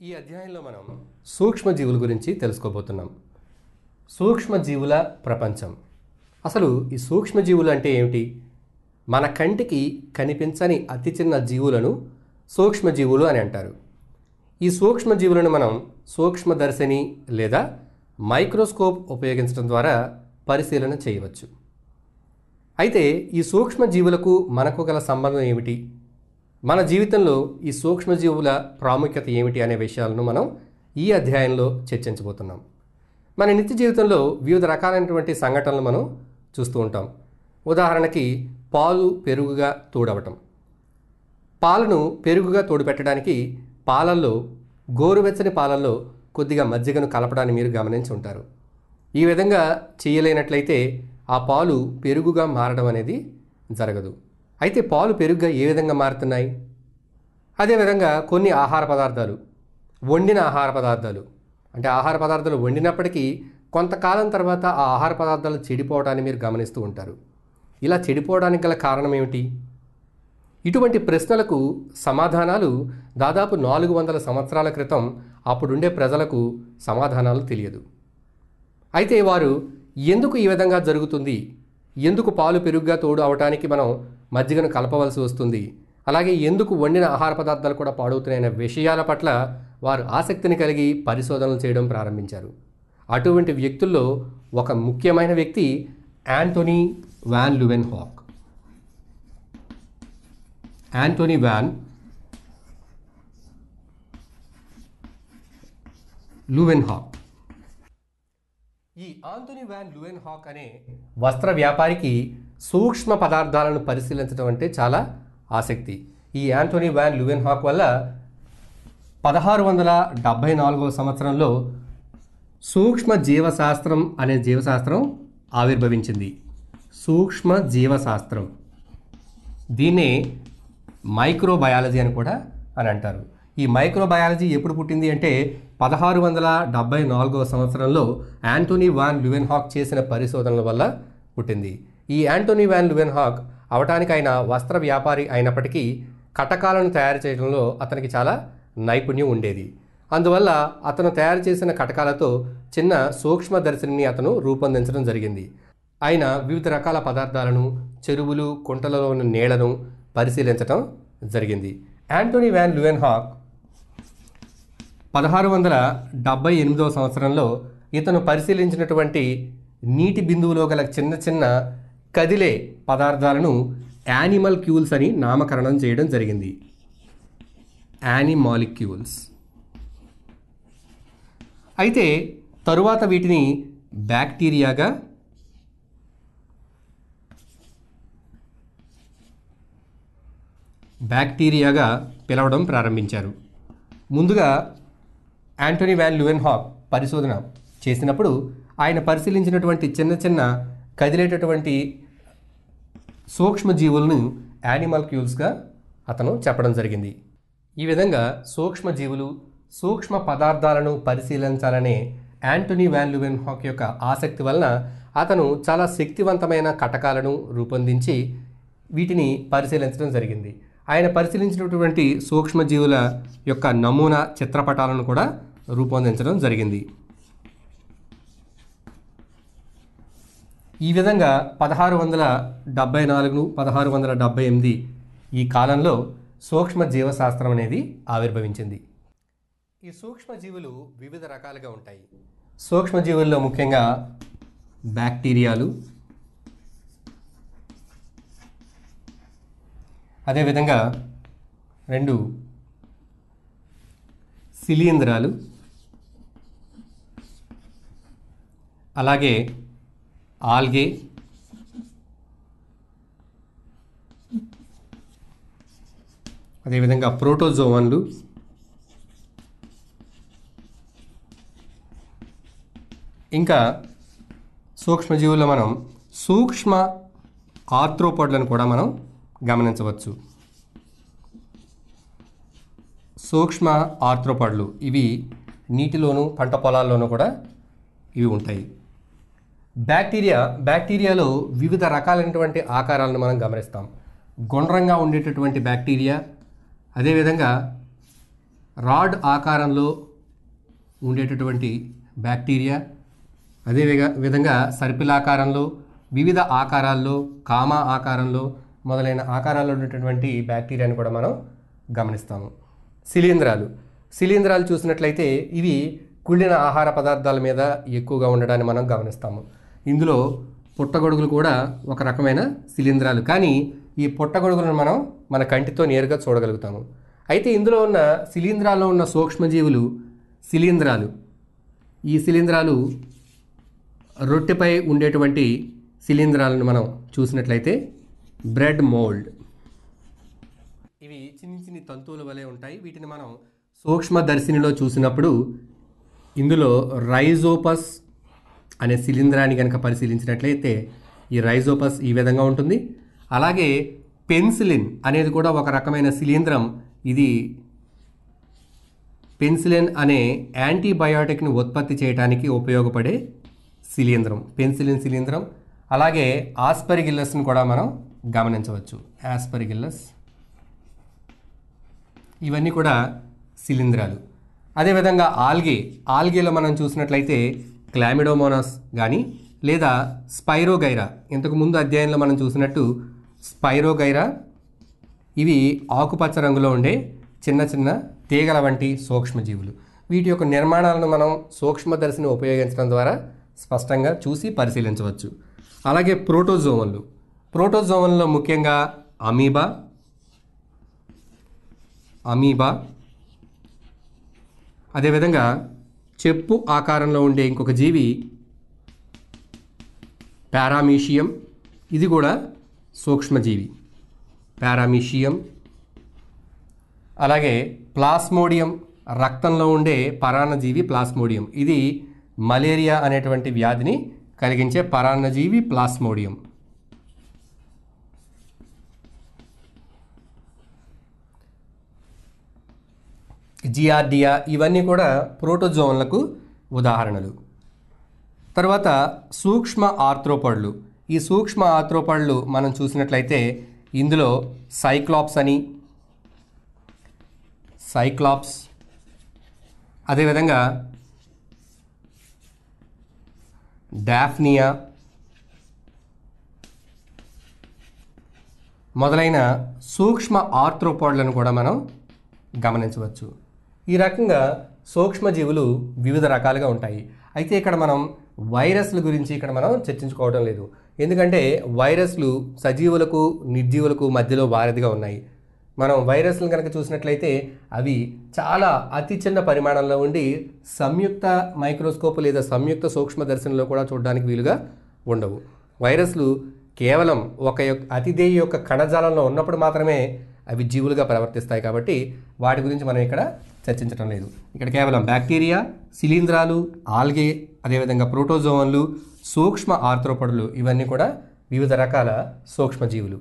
ఈ అధ్యాయంలో మనం సూక్ష్మజీవుల గురించి తెలుసుకోబోతున్నాం. సూక్ష్మజీవుల ప్రపంచం. అసలు ఈ సూక్ష్మజీవులు అంటే ఏమిటి? మన కంటికి కనిపించని అతి చిన్న జీవులను సూక్ష్మజీవులు అని అంటారు. ఈ సూక్ష్మజీవులను మనం సూక్ష్మదర్శిని లేదా మైక్రోస్కోప్ ఉపయోగించడం ద్వారా పరిశీలన చేయవచ్చు. అయితే ఈ సూక్ష్మజీవులకు మనకు గల సంబంధం ఏమిటి? మన జీవితంలో ఈ సూక్ష్మజీవుల ప్రాముఖ్యత ఏమిటి అనే విషయాలను మనం ఈ అధ్యాయంలో చర్చించబోతున్నాం. మన నిత్య జీవితంలో వివిధ రకాలైనటువంటి సంఘటనలు మనం చూస్తూ ఉంటాం. ఉదాహరణకి పాలు పెరుగుగా తోడవటం. పాలను పెరుగుగా తోడుపెట్టడానికి పాలల్లో గోరువెచ్చని పాలల్లో కొద్దిగా మజ్జిగను కలపడాన్ని మీరు గమనించి ఉంటారు. ఈ విధంగా చేయలేనట్లయితే ఆ పాలు పెరుగుగా మారడం అనేది జరగదు. అయితే పాలు పెరుగుగా ఏ విధంగా మారుతున్నాయి? అదేవిధంగా కొన్ని ఆహార పదార్థాలు, వండిన ఆహార పదార్థాలు, అంటే ఆహార పదార్థాలు వండినప్పటికీ కొంతకాలం తర్వాత ఆ ఆహార పదార్థాలు చెడిపోవడాన్ని మీరు గమనిస్తూ ఉంటారు. ఇలా చెడిపోవడానికి గల కారణం ఏమిటి? ఇటువంటి ప్రశ్నలకు సమాధానాలు దాదాపు 400 సంవత్సరాల క్రితం అప్పుడుండే ప్రజలకు సమాధానాలు తెలియదు. అయితే వారు ఎందుకు ఈ విధంగా జరుగుతుంది, ఎందుకు పాలు పెరుగుగా తోడు అవటానికి మనం మజ్జిగను కలపవలసి వస్తుంది, అలాగే ఎందుకు వండిన ఆహార పదార్థాలు కూడా పాడవుతున్నాయనే విషయాల పట్ల వారు ఆసక్తిని కలిగి పరిశోధనలు చేయడం ప్రారంభించారు. అటువంటి వ్యక్తుల్లో ఒక ముఖ్యమైన వ్యక్తి Antony van Leeuwenhoek. Antony van Leeuwenhoek. ఈ యాంటోనీ వాన్ లువెన్హాక్ అనే వస్త్ర వ్యాపారికి సూక్ష్మ పదార్థాలను పరిశీలించడం అంటే చాలా ఆసక్తి. ఈ యాంటోనీ వాన్ లువెన్హాక్ వల్ల 1674వ సంవత్సరంలో సూక్ష్మ జీవశాస్త్రం అనే జీవశాస్త్రం ఆవిర్భవించింది. సూక్ష్మ జీవశాస్త్రం, దీన్నే మైక్రోబయాలజీ అని కూడా అని అంటారు. ఈ మైక్రోబయాలజీ ఎప్పుడు పుట్టింది అంటే 1674వ సంవత్సరంలో యాంటోనీ వాన్ లువెన్హాక్ చేసిన పరిశోధనల వల్ల పుట్టింది. ఈ యాంటోనీ వాన్ లువెన్హాక్ అవటానికి ఆయన వస్త్ర వ్యాపారి అయినప్పటికీ కటకాలను తయారు చేయడంలో అతనికి చాలా నైపుణ్యం ఉండేది. అందువల్ల అతను తయారు చేసిన కటకాలతో చిన్న సూక్ష్మదర్శిని అతను రూపొందించడం జరిగింది. ఆయన వివిధ రకాల పదార్థాలను, చెరువులు, కుంటలలో ఉన్న నీళ్లను పరిశీలించడం జరిగింది. యాంటోనీ వాన్ లువెన్హాక్ 1678వ సంవత్సరంలో ఇతను పరిశీలించినటువంటి నీటి బిందువులో గల చిన్న చిన్న కదిలే పదార్థాలను యానిమల్క్యూల్స్ అని నామకరణం చేయడం జరిగింది. యానిమాలిక్యూల్స్. అయితే తరువాత వీటిని బ్యాక్టీరియాగా పిలవడం ప్రారంభించారు. ముందుగా యాంటోనీ వాన్ లువెన్హాక్ పరిశోధన చేసినప్పుడు ఆయన పరిశీలించినటువంటి చిన్న చిన్న కదిలేటటువంటి సూక్ష్మజీవులను యానిమల్క్యూల్స్గా అతను చెప్పడం జరిగింది. ఈ విధంగా సూక్ష్మజీవులు, సూక్ష్మ పదార్థాలను పరిశీలించాలనే యాంటోనీ వాన్ లువెన్హాక్ యొక్క ఆసక్తి వలన అతను చాలా శక్తివంతమైన కటకాలను రూపొందించి వీటిని పరిశీలించడం జరిగింది. ఆయన పరిశీలించినటువంటి సూక్ష్మజీవుల యొక్క నమూనా చిత్రపటాలను కూడా రూపొందించడం జరిగింది. ఈ విధంగా 1674, 1678 ఈ కాలంలో సూక్ష్మ జీవశాస్త్రం అనేది ఆవిర్భవించింది. ఈ సూక్ష్మజీవులు వివిధ రకాలుగా ఉంటాయి. సూక్ష్మజీవుల్లో ముఖ్యంగా బ్యాక్టీరియాలు, అదేవిధంగా 2 శిలీంధ్రాలు, అలాగే ఆల్గే, అదేవిధంగా ప్రోటోజోవన్లు, ఇంకా సూక్ష్మజీవుల్లో మనం సూక్ష్మ ఆర్థ్రోపోడ్లను కూడా మనం గమనించవచ్చు. సూక్ష్మ ఆర్థ్రోపోడ్లు ఇవి నీటిలోను, పంట పొలాల్లోనూ కూడా ఇవి ఉంటాయి. బ్యాక్టీరియాలో వివిధ రకాలైనటువంటి ఆకారాలను మనం గమనిస్తాం. గుండ్రంగా ఉండేటటువంటి బ్యాక్టీరియా, అదేవిధంగా రాడ్ ఆకారంలో ఉండేటటువంటి బ్యాక్టీరియా, అదే విధంగా సర్పిల్ ఆకారంలో, వివిధ ఆకారాల్లో, కామా ఆకారంలో మొదలైన ఆకారాల్లో ఉండేటటువంటి బ్యాక్టీరియాని కూడా మనం గమనిస్తాము. శిలీంధ్రాలు చూసినట్లయితే ఇవి కుళ్ళిన ఆహార పదార్థాల మీద ఎక్కువగా ఉండడాన్ని మనం గమనిస్తాము. ఇందులో పుట్టగొడుగులు కూడా ఒక రకమైన శిలీంధ్రాలు, కానీ ఈ పుట్టగొడుగులను మనం మన కంటితో నేరుగా చూడగలుగుతాము. అయితే ఇందులో ఉన్న శిలీంధ్రాల్లో ఉన్న సూక్ష్మజీవులు శిలీంధ్రాలు. ఈ శిలీంధ్రాలు రొట్టెపై ఉండేటువంటి శిలీంధ్రాలను మనం చూసినట్లయితే బ్రెడ్ మోల్డ్. ఇవి చిన్ని చిన్ని తంతువుల వలె ఉంటాయి. వీటిని మనం సూక్ష్మదర్శినిలో చూసినప్పుడు ఇందులో రైజోపస్ అనే శిలీంధ్రాన్ని కనుక పరిశీలించినట్లయితే ఈ రైజోపస్ ఈ విధంగా ఉంటుంది. అలాగే పెన్సిలిన్ అనేది కూడా ఒక రకమైన శిలీంధ్రం. ఇది పెన్సిలిన్ అనే యాంటీబయాటిక్ని ఉత్పత్తి చేయడానికి ఉపయోగపడే శిలీంధ్రం, పెన్సిలిన్ శిలీంధ్రం. అలాగే ఆస్పరిగిల్లస్ని కూడా మనం గమనించవచ్చు. ఆస్పరిగిల్లస్ ఇవన్నీ కూడా శిలీంధ్రాలు. అదేవిధంగా ఆల్గేలో మనం చూసినట్లయితే క్లామిడోమోనాస్ కానీ లేదా స్పైరోగైరా, ఇంతకుముందు అధ్యాయంలో మనం చూసినట్టు స్పైరోగైరా, ఇవి ఆకుపచ్చ రంగులో ఉండే చిన్న చిన్న తీగల వంటి సూక్ష్మజీవులు. వీటి యొక్క నిర్మాణాలను మనం సూక్ష్మదర్శిని ఉపయోగించడం ద్వారా స్పష్టంగా చూసి పరిశీలించవచ్చు. అలాగే ప్రోటోజోవన్లో ముఖ్యంగా అమీబా, అదేవిధంగా చెప్పు ఆకారంలో ఉండే ఇంకొక జీవి పారామీషియం, ఇది కూడా సూక్ష్మజీవి పారామీషియం. అలాగే ప్లాస్మోడియం, రక్తంలో ఉండే పరాన్నజీవి ప్లాస్మోడియం, ఇది మలేరియా అనేటువంటి వ్యాధిని కలిగించే పరాన్నజీవి ప్లాస్మోడియం. జియార్డియా, ఇవన్నీ కూడా ప్రోటోజోన్లకు ఉదాహరణలు. తర్వాత సూక్ష్మ ఆర్థ్రోపాడ్లు. ఈ సూక్ష్మ ఆర్థ్రోపాడ్లు మనం చూసినట్లయితే ఇందులో సైక్లాప్స్, అదేవిధంగా డాఫ్నియా మొదలైన సూక్ష్మ ఆర్థ్రోపాడ్లను కూడా మనం గమనించవచ్చు. ఈ రకంగా సూక్ష్మజీవులు వివిధ రకాలుగా ఉంటాయి. అయితే ఇక్కడ మనం వైరస్ల గురించి మనం చర్చించుకోవడం లేదు. ఎందుకంటే వైరస్లు సజీవులకు నిర్జీవులకు మధ్యలో వారధిగా ఉన్నాయి. మనం వైరస్లను కనుక చూసినట్లయితే అవి చాలా అతి చిన్న పరిమాణంలో ఉండి సంయుక్త మైక్రోస్కోప్ లేదా సంయుక్త సూక్ష్మదర్శనంలో కూడా చూడడానికి వీలుగా ఉండవు. వైరస్లు కేవలం అతిదేయి యొక్క కణజాలంలో ఉన్నప్పుడు మాత్రమే అవి జీవులుగా ప్రవర్తిస్తాయి. కాబట్టి వాటి గురించి మనం ఇక్కడ చర్చించడం లేదు. ఇక్కడ కేవలం బ్యాక్టీరియా, శిలీంధ్రాలు, ఆల్గే, అదేవిధంగా ప్రోటోజోవన్లు, సూక్ష్మ ఆర్థ్రోపాడ్లు, ఇవన్నీ కూడా వివిధ రకాల సూక్ష్మజీవులు.